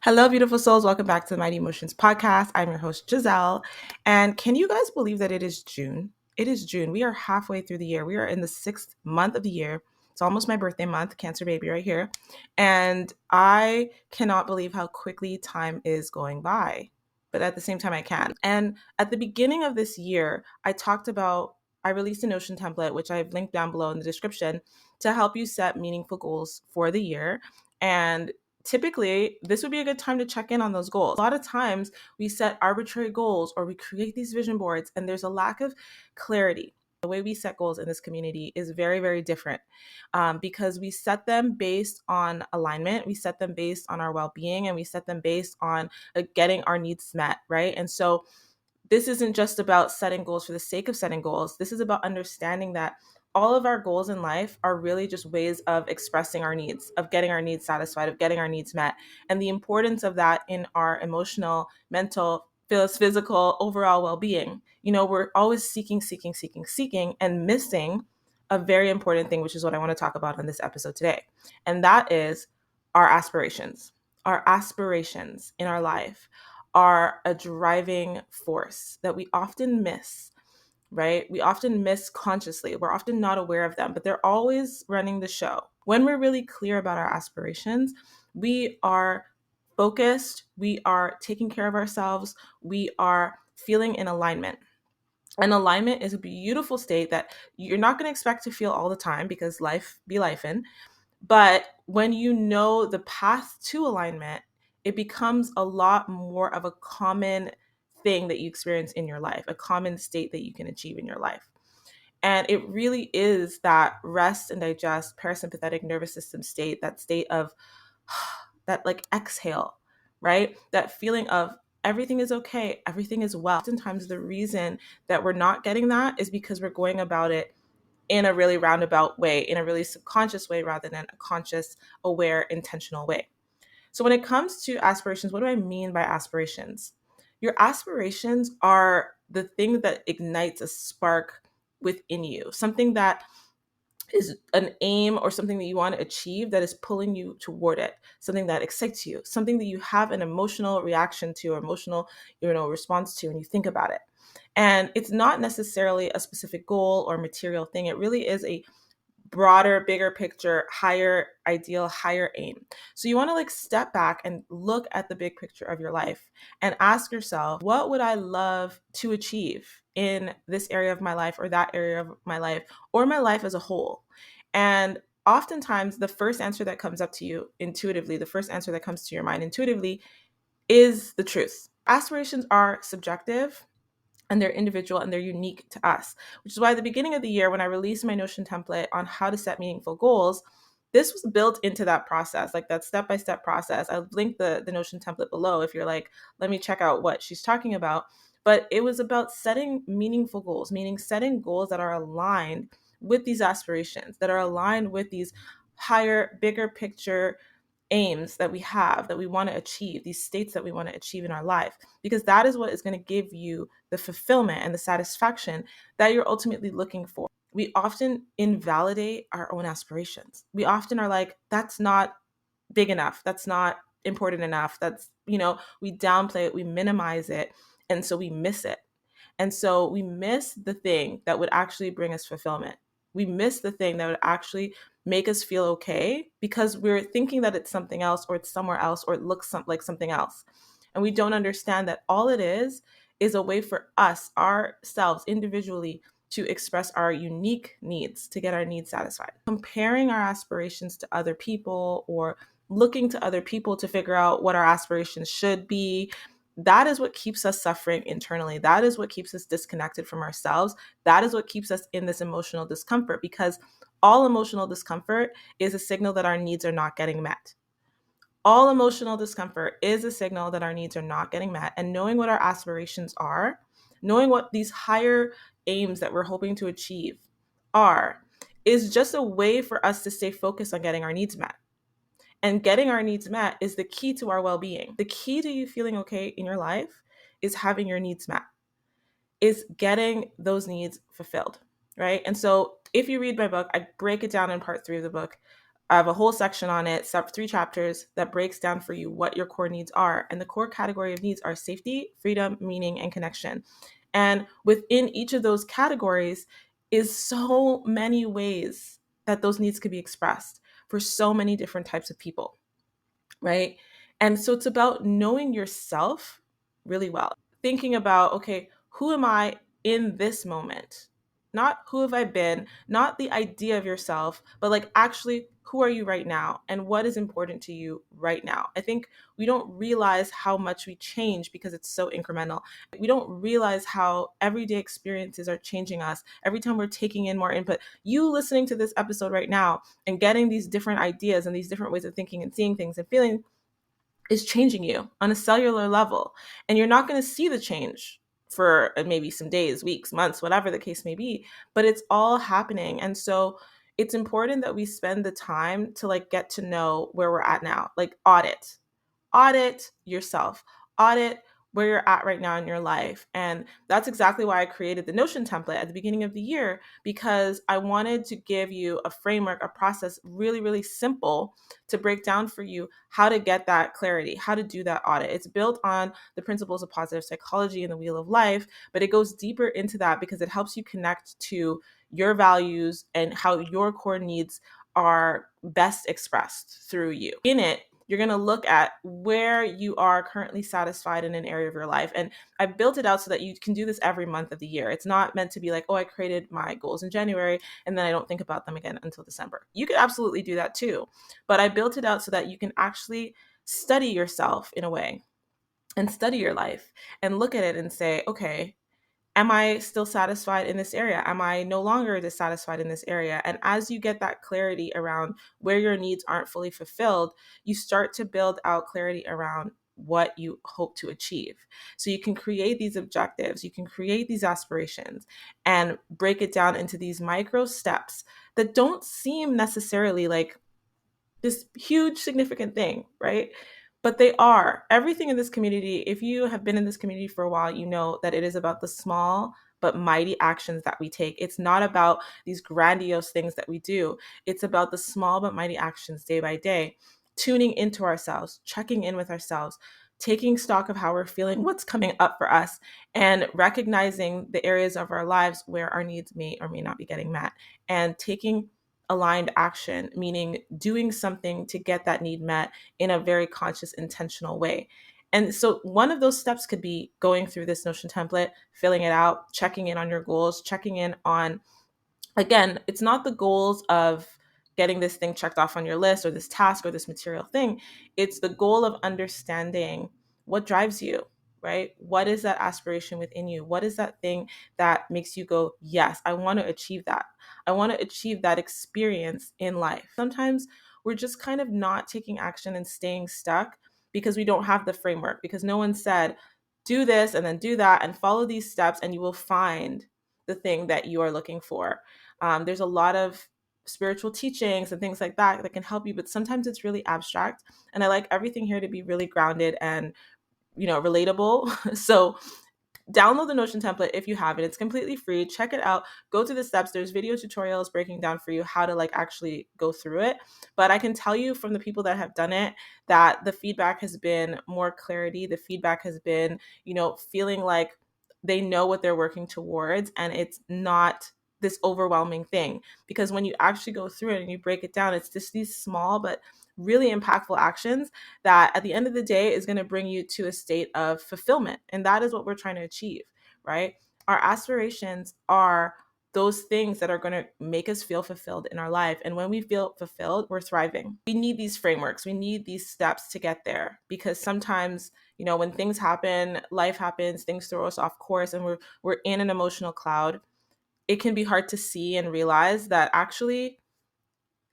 Hello, beautiful souls. Welcome back to the Mighty Emotions podcast. I'm your host, Giselle. And can you guys believe that it is June? It is June. We are halfway through the year. We are in the 6th month of the year. It's almost my birthday month, Cancer baby right here. And I cannot believe how quickly time is going by. But at the same time, I can. And at the beginning of this year, I released a Notion template, which I've linked down below in the description, to help you set meaningful goals for the year. And typically, this would be a good time to check in on those goals. A lot of times we set arbitrary goals or we create these vision boards and there's a lack of clarity. The way we set goals in this community is very, very different because we set them based on alignment. We set them based on our well-being, and we set them based on getting our needs met, right? And so this isn't just about setting goals for the sake of setting goals. This is about understanding that all of our goals in life are really just ways of expressing our needs, of getting our needs satisfied, of getting our needs met, and the importance of that in our emotional, mental, physical, overall well-being. We're always seeking, and missing a very important thing, which is what I want to talk about on this episode today. And that is our aspirations. Our aspirations in our life are a driving force that we often miss, right? We often miss consciously. We're often not aware of them, but they're always running the show. When we're really clear about our aspirations, we are focused, we are taking care of ourselves, we are feeling in alignment. And alignment is a beautiful state that you're not going to expect to feel all the time because life be lifing. But when you know the path to alignment, it becomes a lot more of a common thing that you experience in your life, a common state that you can achieve in your life. And it really is that rest and digest parasympathetic nervous system state, that state of that like exhale, right? That feeling of everything is okay, everything is well. Oftentimes the reason that we're not getting that is because we're going about it in a really roundabout way, in a really subconscious way, rather than a conscious, aware, intentional way. So when it comes to aspirations, what do I mean by aspirations? Your aspirations are the thing that ignites a spark within you, something that is an aim or something that you want to achieve that is pulling you toward it, something that excites you, something that you have an emotional reaction to or emotional, response to when you think about it. And it's not necessarily a specific goal or material thing. It really is a broader, bigger picture, higher ideal, higher aim. So you want to step back and look at the big picture of your life and ask yourself, what would I love to achieve in this area of my life or that area of my life or my life as a whole? And oftentimes the first answer that comes up to you intuitively, the first answer that comes to your mind intuitively is the truth. Aspirations are subjective and they're individual and they're unique to us, which is why at the beginning of the year, when I released my Notion template on how to set meaningful goals, this was built into that process, like that step-by-step process. I'll link the Notion template below if you're like, let me check out what she's talking about. But it was about setting meaningful goals, meaning setting goals that are aligned with these aspirations, that are aligned with these higher, bigger picture aims that we have, that we want to achieve, these states that we want to achieve in our life, because that is what is going to give you the fulfillment and the satisfaction that you're ultimately looking for. We often invalidate our own aspirations. We often are like, that's not big enough. That's not important enough. We downplay it, we minimize it. And so we miss it. And so we miss the thing that would actually bring us fulfillment. We miss the thing that would actually make us feel okay because we're thinking that it's something else or it's somewhere else or it looks like something else. And we don't understand that all it is a way for us, ourselves individually, to express our unique needs, to get our needs satisfied. Comparing our aspirations to other people or looking to other people to figure out what our aspirations should be, that is what keeps us suffering internally. That is what keeps us disconnected from ourselves. That is what keeps us in this emotional discomfort, because all emotional discomfort is a signal that our needs are not getting met. All emotional discomfort is a signal that our needs are not getting met. And knowing what our aspirations are, knowing what these higher aims that we're hoping to achieve are, is just a way for us to stay focused on getting our needs met. And getting our needs met is the key to our well-being. The key to you feeling okay in your life is having your needs met, is getting those needs fulfilled, right? And so if you read my book, I break it down in part 3 of the book I have a whole section on it, 3 chapters that breaks down for you what your core needs are. And the core category of needs are safety, freedom, meaning, and connection. And within each of those categories is so many ways that those needs could be expressed for so many different types of people, right? And so it's about knowing yourself really well, thinking about, okay, who am I in this moment? Not who have I been, not the idea of yourself, but like actually who are you right now and what is important to you right now. I think we don't realize how much we change because it's so incremental. We don't realize how everyday experiences are changing us every time we're taking in more input. You listening to this episode right now and getting these different ideas and these different ways of thinking and seeing things and feeling is changing you on a cellular level. And you're not going to see the change for maybe some days, weeks, months, whatever the case may be, but it's all happening. And so it's important that we spend the time to like get to know where we're at now, like audit yourself, audit where you're at right now in your life. And that's exactly why I created the Notion template at the beginning of the year, because I wanted to give you a framework, a process, really, really simple to break down for you how to get that clarity, how to do that audit. It's built on the principles of positive psychology and the wheel of life, but it goes deeper into that because it helps you connect to your values and how your core needs are best expressed through you. In it, you're going to look at where you are currently satisfied in an area of your life. And I built it out so that you can do this every month of the year. It's not meant to be like, oh, I created my goals in January and then I don't think about them again until December. You could absolutely do that too. But I built it out so that you can actually study yourself in a way and study your life and look at it and say, okay, am I still satisfied in this area? Am I no longer dissatisfied in this area? And as you get that clarity around where your needs aren't fully fulfilled, you start to build out clarity around what you hope to achieve. So you can create these objectives, you can create these aspirations and break it down into these micro steps that don't seem necessarily like this huge significant thing, right? But they are. Everything in this community, if you have been in this community for a while, you know that it is about the small but mighty actions that we take. It's not about these grandiose things that we do. It's about the small but mighty actions day by day, tuning into ourselves, checking in with ourselves, taking stock of how we're feeling, what's coming up for us, and recognizing the areas of our lives where our needs may or may not be getting met, and taking aligned action, meaning doing something to get that need met in a very conscious, intentional way. And so one of those steps could be going through this Notion template, filling it out, checking in on your goals, checking in on, again, it's not the goals of getting this thing checked off on your list or this task or this material thing. It's the goal of understanding what drives you, right? What is that aspiration within you? What is that thing that makes you go, yes, I want to achieve that. I want to achieve that experience in life. Sometimes we're just kind of not taking action and staying stuck because we don't have the framework, because no one said, do this and then do that and follow these steps and you will find the thing that you are looking for. There's a lot of spiritual teachings and things like that that can help you, but sometimes it's really abstract. And I like everything here to be really grounded and, relatable. So download the Notion template if you have it. It's completely free. Check it out. Go through the steps. There's video tutorials breaking down for you how to like actually go through it. But I can tell you from the people that have done it that the feedback has been more clarity. The feedback has been, feeling like they know what they're working towards and it's not this overwhelming thing. Because when you actually go through it and you break it down, it's just these small but really impactful actions that at the end of the day is going to bring you to a state of fulfillment. And that is what we're trying to achieve, right? Our aspirations are those things that are going to make us feel fulfilled in our life. And when we feel fulfilled, we're thriving. We need these frameworks. We need these steps to get there because sometimes, when things happen, life happens, things throw us off course and we're in an emotional cloud. It can be hard to see and realize that actually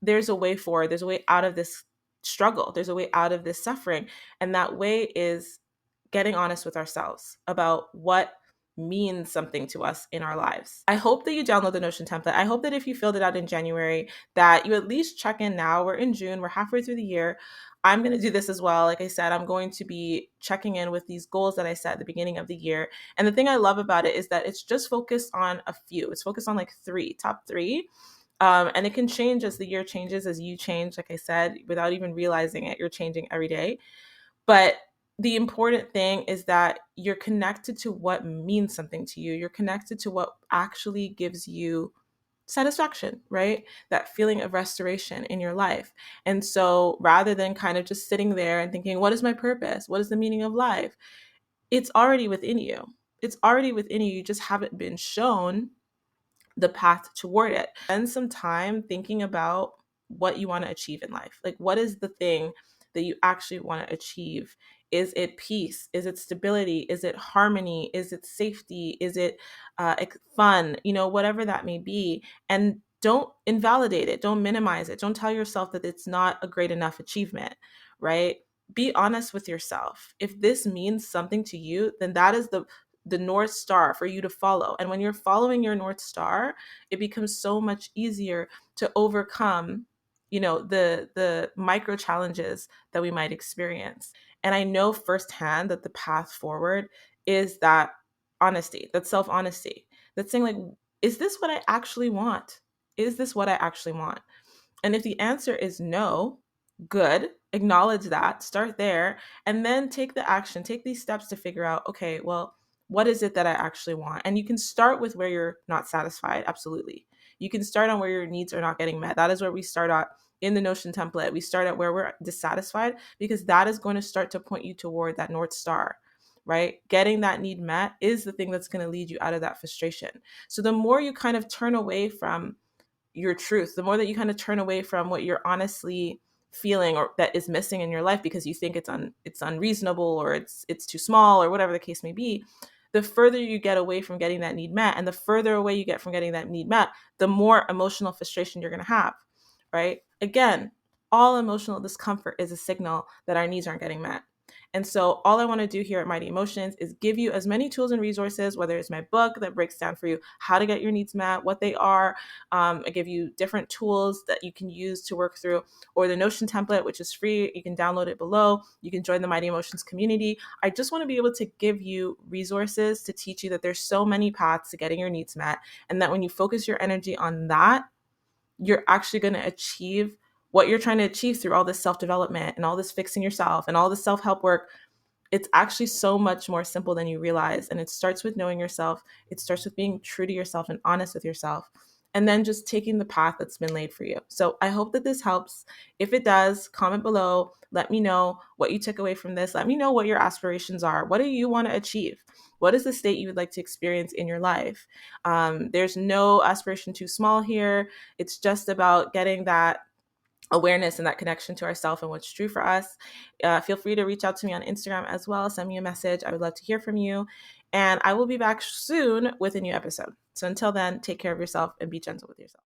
there's a way forward. There's a way out of this struggle. There's a way out of this suffering. And that way is getting honest with ourselves about what means something to us in our lives. I hope that you download the Notion template. I hope that if you filled it out in January, that you at least check in now. We're in June. We're halfway through the year. I'm going to do this as well. Like I said, I'm going to be checking in with these goals that I set at the beginning of the year. And the thing I love about it is that it's just focused on a few. It's focused on like top three. And it can change as the year changes, as you change. Like I said, without even realizing it, you're changing every day. But the important thing is that you're connected to what means something to you. You're connected to what actually gives you satisfaction, right? That feeling of restoration in your life. And so rather than kind of just sitting there and thinking, what is my purpose? What is the meaning of life? It's already within you. It's already within you. You just haven't been shown the path toward it. Spend some time thinking about what you want to achieve in life. Like, what is the thing that you actually want to achieve? Is it peace? Is it stability? Is it harmony? Is it safety? Is it fun? Whatever that may be. And don't invalidate it. Don't minimize it. Don't tell yourself that it's not a great enough achievement, right? Be honest with yourself. If this means something to you, then that is the North Star for you to follow. And when you're following your North Star, it becomes so much easier to overcome, the micro challenges that we might experience. And I know firsthand that the path forward is that honesty, that self-honesty, that's saying, like, is this what I actually want? Is this what I actually want? And if the answer is no, good, acknowledge that, start there, and then take the action, take these steps to figure out, okay, well, what is it that I actually want? And you can start with where you're not satisfied. Absolutely. You can start on where your needs are not getting met. That is where we start at in the Notion template. We start at where we're dissatisfied, because that is going to start to point you toward that North Star, right? Getting that need met is the thing that's going to lead you out of that frustration. So the more you kind of turn away from your truth, the more that you kind of turn away from what you're honestly feeling or that is missing in your life because you think it's unreasonable or it's too small or whatever the case may be, the further you get away from getting that need met, and the further away you get from getting that need met, the more emotional frustration you're going to have, right? Again, all emotional discomfort is a signal that our needs aren't getting met. And so all I want to do here at Mighty Emotions is give you as many tools and resources, whether it's my book that breaks down for you how to get your needs met, what they are. I give you different tools that you can use to work through, or the Notion template, which is free. You can download it below. You can join the Mighty Emotions community. I just want to be able to give you resources to teach you that there's so many paths to getting your needs met, and that when you focus your energy on that, you're actually going to achieve what you're trying to achieve through all this self-development and all this fixing yourself and all this self-help work. It's actually so much more simple than you realize. And it starts with knowing yourself. It starts with being true to yourself and honest with yourself, and then just taking the path that's been laid for you. So I hope that this helps. If it does, comment below. Let me know what you took away from this. Let me know what your aspirations are. What do you want to achieve? What is the state you would like to experience in your life? There's no aspiration too small here. It's just about getting that awareness and that connection to ourselves and what's true for us. Feel free to reach out to me on Instagram as well. Send me a message. I would love to hear from you. And I will be back soon with a new episode. So until then, take care of yourself and be gentle with yourself.